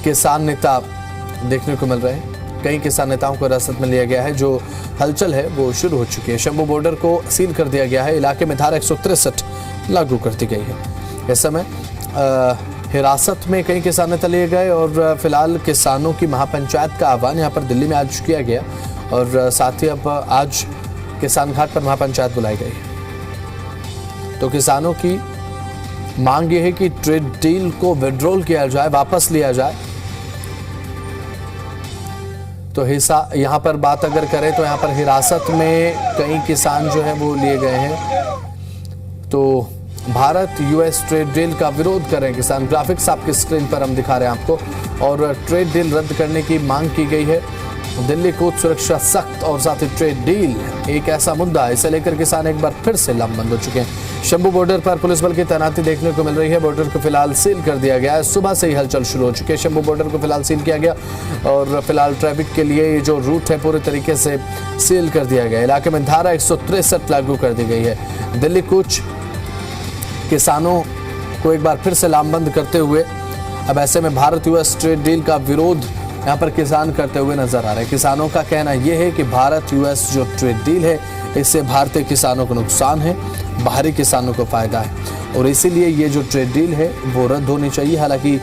किसान नेता देखने को मिल रहे हैं। कई किसान नेताओं को हिरासत में लिया गया है। जो हलचल है वो शुरू हो चुकी है। शंभू बॉर्डर को सील कर दिया गया है। इलाके में धारा 163 लागू कर दी गई है। इस समय हिरासत में कई किसान नेता लिए गए और फिलहाल किसानों की महापंचायत का आह्वान यहाँ पर दिल्ली में आज किया गया और साथ ही अब आज किसान घाट पर महापंचायत बुलाई गई है। तो किसानों की मांग ये है कि ट्रेड डील को विड्रॉल किया जाए, वापस लिया जाए। तो हिस्सा यहाँ पर बात अगर करें तो यहाँ पर हिरासत में कई किसान जो है वो लिए गए हैं। तो भारत यूएस ट्रेड डील का विरोध कर रहे हैं किसान। ग्राफिक्स आपकी स्क्रीन पर हम दिखा रहे हैं आपको। और ट्रेड डील रद्द करने की मांग की गई है। दिल्ली कोच सुरक्षा सख्त और साथ ही ट्रेड डील एक ऐसा मुद्दा है, इसे लेकर किसान एक बार फिर से लामबंद हो चुके हैं। शंभू बॉर्डर पर पुलिस बल की तैनाती देखने को मिल रही है। बॉर्डर को फिलहाल सील कर दिया गया है। सुबह से ही हलचल शुरू हो चुकी है। शंभू बॉर्डर को फिलहाल सील किया गया और फिलहाल ट्रैफिक के लिए ये जो रूट है पूरे तरीके से सील कर दिया गया। इलाके में धारा 163 लागू कर दी गई है। दिल्ली कुछ किसानों को एक बार फिर से लामबंद करते हुए अब ऐसे में भारत यूएस ट्रेड डील का विरोध यहाँ पर किसान करते हुए नजर आ रहे हैं। किसानों का कहना यह है कि भारत यूएस जो ट्रेड डील है इससे भारतीय किसानों को नुकसान है, बाहरी किसानों को फायदा है और इसीलिए ये जो ट्रेड डील है वो रद्द होनी चाहिए। हालांकि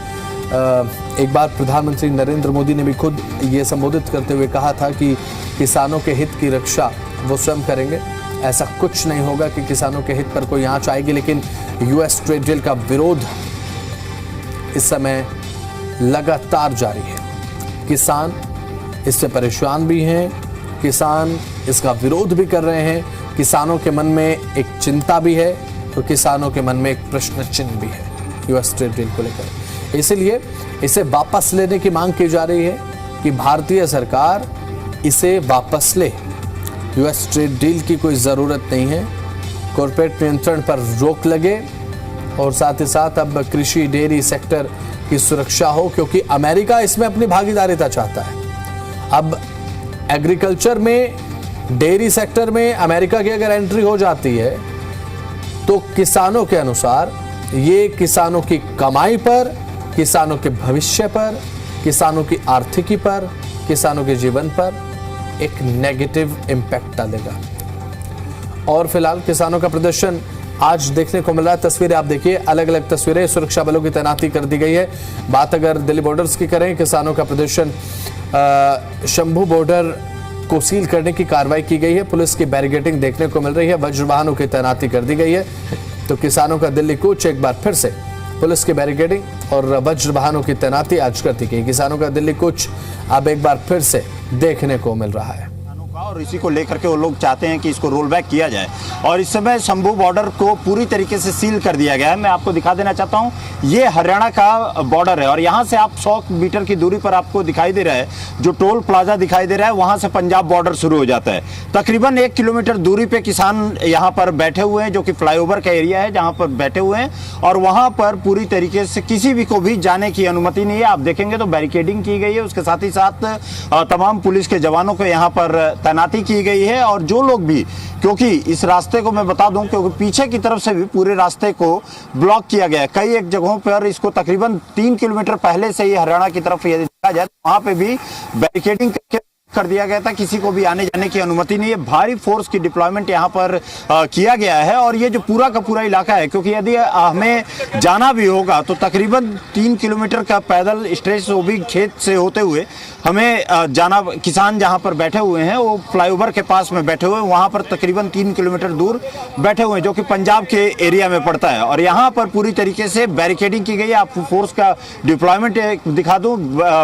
एक बार प्रधानमंत्री नरेंद्र मोदी ने भी खुद ये संबोधित करते हुए कहा था कि किसानों के हित की रक्षा वो स्वयं करेंगे। ऐसा कुछ नहीं होगा कि किसानों के हित पर कोई आंच आएगी, लेकिन यूएस ट्रेड डील का विरोध इस समय लगातार जारी है। किसान इससे परेशान भी हैं, किसान इसका विरोध भी कर रहे हैं। किसानों के मन में एक चिंता भी है तो किसानों के मन में एक प्रश्न चिन्ह भी है यूएस ट्रेड डील को लेकर। इसलिए इसे वापस लेने की मांग की जा रही है कि भारतीय सरकार इसे वापस ले। यूएस ट्रेड डील की कोई ज़रूरत नहीं है। कॉर्पोरेट नियंत्रण पर रोक लगे और साथ ही साथ अब कृषि डेयरी सेक्टर की सुरक्षा हो, क्योंकि अमेरिका इसमें अपनी भागीदारिता चाहता है। अब एग्रीकल्चर में, डेयरी सेक्टर में अमेरिका की अगर एंट्री हो जाती है तो किसानों के अनुसार ये किसानों की कमाई पर, किसानों के भविष्य पर, किसानों की आर्थिकी पर, किसानों के जीवन पर एक नेगेटिव इंपैक्ट डालेगा। और फिलहाल किसानों का प्रदर्शन आज देखने को मिल रहा है। तस्वीरें आप देखिए, अलग अलग तस्वीरें। सुरक्षा बलों की तैनाती कर दी गई है। बात अगर दिल्ली बॉर्डर्स की करें, किसानों का प्रदर्शन, शंभू बॉर्डर को सील करने की कार्रवाई की गई है। पुलिस की बैरिकेडिंग देखने को मिल रही है। वज्र वाहनों की तैनाती कर दी गई है। तो किसानों का दिल्ली कूच एक बार फिर से पुलिस की बैरिकेडिंग और वज्र वाहनों की तैनाती आज कर दी गई। किसानों का दिल्ली कूच अब एक बार फिर से देखने को मिल रहा है और इसी को लेकर के वो लोग चाहते हैं कि इसको रोल बैक किया जाए। और इस समय शंभू बॉर्डर को पूरी तरीके से सील कर दिया गया है। मैं आपको दिखा देना चाहता हूं, ये हरियाणा का बॉर्डर है और यहां से आप 100 मीटर की दूरी पर आपको दिखाई दे रहा है, जो टोल प्लाजा दिखाई दे रहा है, वहां से पंजाब बॉर्डर शुरू हो जाता है। तकरीबन 1 किलोमीटर दूरी पे किसान यहाँ पर बैठे हुए हैं, जो कि फ्लाईओवर का एरिया है जहाँ पर बैठे हुए हैं और वहाँ पर पूरी तरीके से किसी भी को भी जाने की अनुमति नहीं है। आप देखेंगे तो बैरिकेडिंग की गई है। उसके साथ ही साथ तमाम पुलिस के जवानों को यहाँ पर तैनाती की गई है। और जो लोग भी, क्योंकि इस रास्ते को मैं बता दूं, क्योंकि पीछे की तरफ से भी पूरे रास्ते को ब्लॉक किया गया है। कई एक जगहों पर इसको तकरीबन 3 किलोमीटर पहले से ही हरियाणा की तरफ यदि देखा जाए तो वहां पे भी बैरिकेडिंग कर दिया गया था। किसी को भी आने जाने की अनुमति नहीं है। भारी फोर्स की डिप्लॉयमेंट यहाँ पर किया गया है। और ये जो पूरा का पूरा इलाका है, क्योंकि यदि हमें जाना भी होगा तो तकरीबन 3 किलोमीटर का पैदल स्ट्रेच, वो भी खेत से होते हुए हमें जाना। किसान जहाँ पर बैठे हुए हैं वो फ्लाईओवर के पास में बैठे हुए हैं, वहाँ पर तकरीबन 3 किलोमीटर दूर बैठे हुए हैं, जो कि पंजाब के एरिया में पड़ता है। और यहाँ पर पूरी तरीके से बैरिकेडिंग की गई है। आपको फोर्स का डिप्लॉयमेंट दिखा दूँ,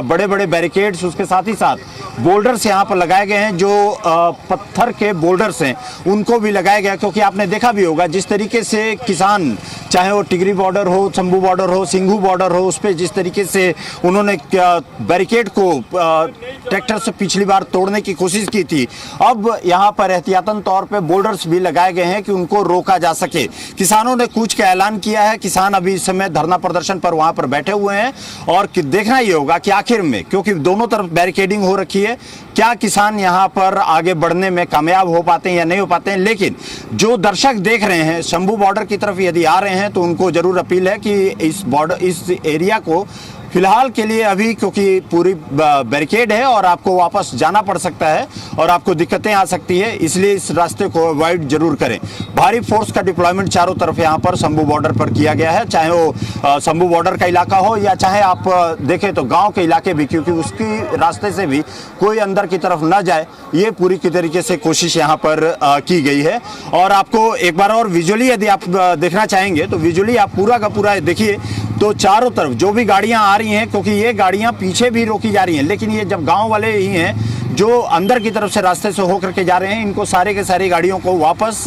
बड़े बड़े बैरिकेड्स, उसके साथ ही साथ बोल्डर यहाँ पर लगाए गए हैं। जो पत्थर के बोल्डर्स हैं उनको भी लगाया गया, क्योंकि आपने देखा भी होगा जिस तरीके से किसान, चाहे वो टिगरी बॉर्डर हो, शंभू बॉर्डर हो, सिंघू बॉर्डर हो, उस पर जिस तरीके से उन्होंने बैरिकेड को ट्रैक्टर से पिछली बार तोड़ने की कोशिश की थी, अब यहाँ पर एहतियातन तौर पे बोल्डर्स भी लगाए गए हैं कि उनको रोका जा सके। किसानों ने कूच का ऐलान किया है। किसान अभी इस समय धरना प्रदर्शन पर वहां पर बैठे हुए हैं और देखना ये होगा कि आखिर में, क्योंकि दोनों तरफ बैरिकेडिंग हो रखी है, क्या किसान यहाँ पर आगे बढ़ने में कामयाब हो पाते हैं या नहीं हो पाते हैं। लेकिन जो दर्शक देख रहे हैं शंभू बॉर्डर की तरफ यदि आ रहे हैं तो उनको जरूर अपील है कि इस एरिया को फिलहाल के लिए अभी क्योंकि पूरी बैरिकेड है और आपको वापस जाना पड़ सकता है और आपको दिक्कतें आ सकती है, इसलिए इस रास्ते को अवॉइड जरूर करें। भारी फोर्स का डिप्लॉयमेंट चारों तरफ यहाँ पर शंभू बॉर्डर पर किया गया है, चाहे वो शंभू बॉर्डर का इलाका हो या चाहे आप देखें तो गांव के इलाके भी, क्योंकि उसकी रास्ते से भी कोई अंदर की तरफ ना जाए, ये पूरी की तरीके से कोशिश यहाँ पर की गई है। और आपको एक बार और विजुअली यदि आप देखना चाहेंगे तो विजुअली आप पूरा का पूरा देखिए तो चारों तरफ जो भी गाड़ियां आ रही हैं, क्योंकि ये गाड़ियां पीछे भी रोकी जा रही हैं, लेकिन ये जब गांव वाले ही हैं जो अंदर की तरफ से रास्ते से होकर के जा रहे हैं, इनको सारे के सारी गाड़ियों को वापस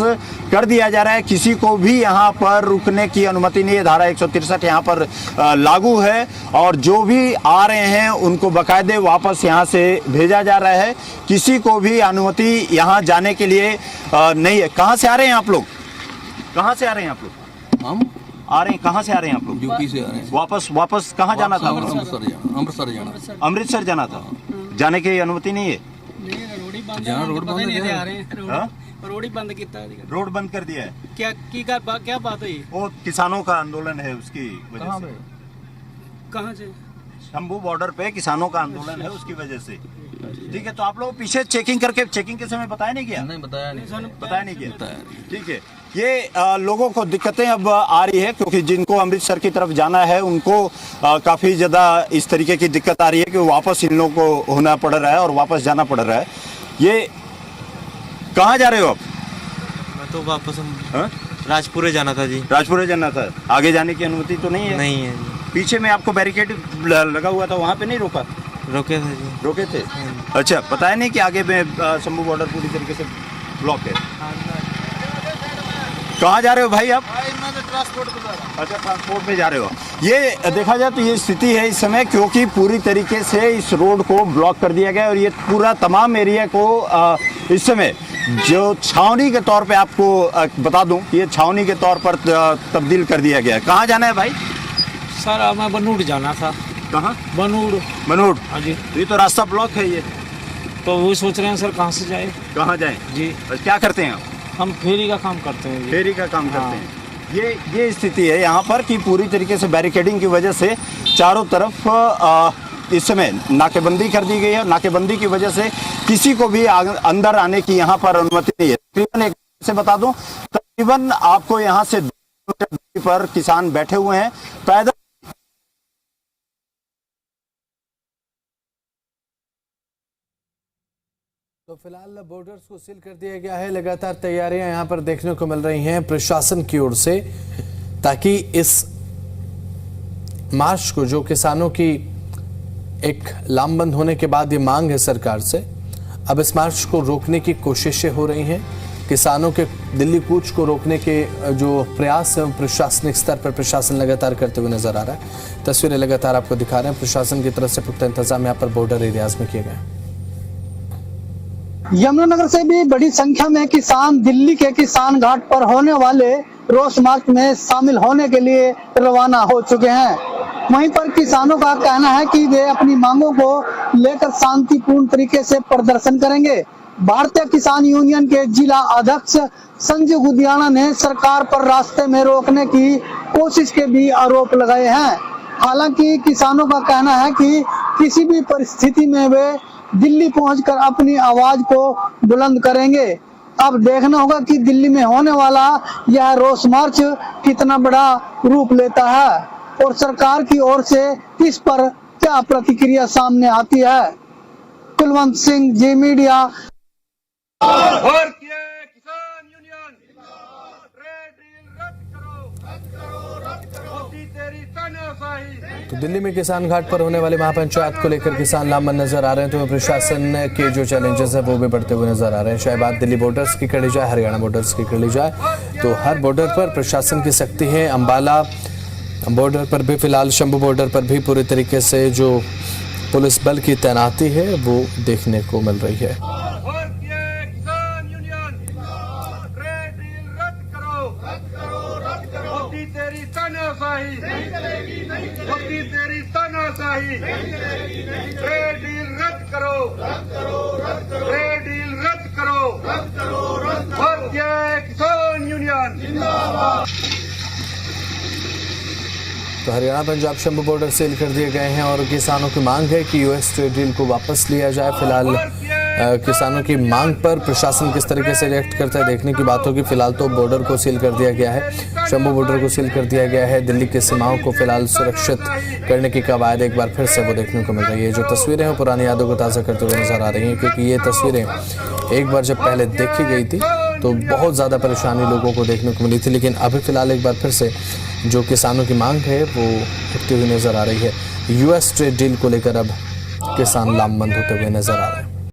कर दिया जा रहा है। किसी को भी यहाँ पर रुकने की अनुमति नहीं है। धारा 163 यहाँ पर लागू है और जो भी आ रहे हैं उनको बाकायदे वापस यहाँ से भेजा जा रहा है। किसी को भी अनुमति यहाँ जाने के लिए नहीं है। कहाँ से आ रहे हैं आप लोग? कहाँ से आ रहे हैं आप लोग? हम आ रहे हैं, कहाँ से आ रहे हैं आप लोग? यूपी से आ रहे हैं। वापस कहाँ जाना था? अमृतसर जाना था। जाने की अनुमति नहीं है? जहाँ रोड बंद है, रोड ही बंद किया है। रोड बंद कर दिया है। क्या बात है? वो किसानों का आंदोलन है, उसकी वजह से। कहाँ से? शंभू बॉर्डर पे किसानों का आंदोलन है, उसकी वजह से। ठीक है, तो आप लोग पीछे चेकिंग करके, चेकिंग के समय बताया नहीं किया? नहीं बताया नहीं किया। ठीक है, ये लोगों को दिक्कतें अब आ रही है, क्योंकि जिनको अमृतसर की तरफ जाना है उनको काफी ज्यादा इस तरीके की दिक्कत आ रही है कि वापस इन लोगों को होना पड़ रहा है और वापस जाना पड़ रहा है। ये कहाँ जा रहे हो आप? मैं तो वापस राजपुरे जाना था जी। राजपुरे जाना था। आगे जाने की अनुमति तो नहीं है? नहीं है जी। पीछे में आपको बैरिकेड लगा हुआ था, वहाँ पे नहीं रोका? रोके थे जी। रोके थे। अच्छा, पता है नहीं कि आगे में शंभू बॉर्डर पूरी तरीके से ब्लॉक है? कहाँ जा रहे हो भाई आप? मैं ट्रांसपोर्ट पे जा रहा हूँ। अच्छा, ट्रांसपोर्ट में जा रहे हो। ये देखा जाए तो ये स्थिति है इस समय, क्योंकि पूरी तरीके से इस रोड को ब्लॉक कर दिया गया और ये पूरा तमाम एरिया को इस समय जो छावनी के तौर पे आपको बता दूं, ये छावनी के तौर पर तब्दील कर दिया गया है। कहाँ जाना है भाई? सर मैं बनूड़ जाना था। कहाँ? बनूड़। हाँ जी। ये तो रास्ता ब्लॉक है ये। तो वो सोच रहे हैं सर कहाँ से जाए? कहाँ जाए जी? क्या करते हैं आप? हम फेरी का काम करते हैं। फेरी का काम करते हैं। ये स्थिति है यहाँ पर कि पूरी तरीके से बैरिकेडिंग की वजह से चारों तरफ इस समय नाकेबंदी कर दी गई है। नाकेबंदी की वजह से किसी को भी अंदर आने की यहाँ पर अनुमति नहीं है। तकरीबन एक से बता दूं, तकरीबन आपको यहाँ से 2 किलोमीटर दूरी पर किसान बैठे हुए हैं पैदल। तो फिलहाल बॉर्डर्स को सील कर दिया गया है। लगातार तैयारियां यहां पर देखने को मिल रही हैं प्रशासन की ओर से, ताकि इस मार्च को, जो किसानों की एक लामबंद होने के बाद ये मांग है सरकार से, अब इस मार्च को रोकने की कोशिशें हो रही हैं। किसानों के दिल्ली कूच को रोकने के जो प्रयास है प्रशासनिक स्तर पर प्रशासन लगातार करते हुए नजर आ रहा है। तस्वीरें लगातार आपको दिखा रहे हैं। प्रशासन की तरफ से पुख्ता इंतजाम यहाँ पर बॉर्डर एरियाज में किए गए। यमुनानगर से भी बड़ी संख्या में किसान दिल्ली के किसान घाट पर होने वाले रोष मार्च में शामिल होने के लिए रवाना हो चुके हैं। वहीं पर किसानों का कहना है कि वे अपनी मांगों को लेकर शांतिपूर्ण तरीके से प्रदर्शन करेंगे। भारतीय किसान यूनियन के जिला अध्यक्ष संजय गुदियाना ने सरकार पर रास्ते में रोकने की कोशिश के भी आरोप लगाए हैं। हालांकि किसानों का कहना है कि किसी भी परिस्थिति में वे दिल्ली पहुंचकर अपनी आवाज को बुलंद करेंगे। अब देखना होगा कि दिल्ली में होने वाला यह रोष मार्च कितना बड़ा रूप लेता है और सरकार की ओर से इस पर क्या प्रतिक्रिया सामने आती है। कुलवंत सिंह, जी मीडिया। भारतीय किसान यूनियन ट्रेड डील रद्द करो, होती तेरी तानाशाही। तो दिल्ली में किसान घाट पर होने वाले महापंचायत को लेकर किसान लामबंद नजर आ रहे हैं। तो प्रशासन के जो चैलेंजेस है वो भी बढ़ते हुए नजर आ रहे हैं। चाहे बात दिल्ली बॉर्डर्स की कर ली जाए, हरियाणा बॉर्डर्स की कर ली जाए, तो हर बॉर्डर पर प्रशासन की सख्ती है। अंबाला बॉर्डर पर भी, फिलहाल शंभू बॉर्डर पर भी पूरी तरीके से जो पुलिस बल की तैनाती है वो देखने को मिल रही है। भारतीय किसान यूनियन ट्रेड डील रद्द करो, होती तेरी तानाशाही, होती तेरी तानाशाही। ट्रेड डील रद्द करो, ट्रेड डील रद्द करो। भारतीय किसान यूनियन। तो हरियाणा पंजाब शंभू बॉर्डर सील कर दिए गए हैं और किसानों की मांग है कि यूएस ट्रेड डील को वापस लिया जाए। फिलहाल किसानों की मांग पर प्रशासन किस तरीके से रिएक्ट करता है देखने की बात होगी। फिलहाल तो बॉर्डर को सील कर दिया गया है, शंभू बॉर्डर को सील कर दिया गया है। दिल्ली की सीमाओं को फिलहाल सुरक्षित करने की कवायद एक बार फिर से वो देखने को मिल रही है। जो तस्वीरें हैं पुरानी यादों को ताज़ा करते हुए नजर आ रही हैं, क्योंकि ये तस्वीरें एक बार जब पहले देखी गई थी तो बहुत ज़्यादा परेशानी लोगों को देखने को मिली थी, लेकिन अभी फिलहाल एक बार फिर से जो किसानों की मांग है वो उठती हुई नजर आ रही है। यूएस ट्रेड डील को लेकर अब किसान लामबंद होते हुए नजर आ रहे हैं।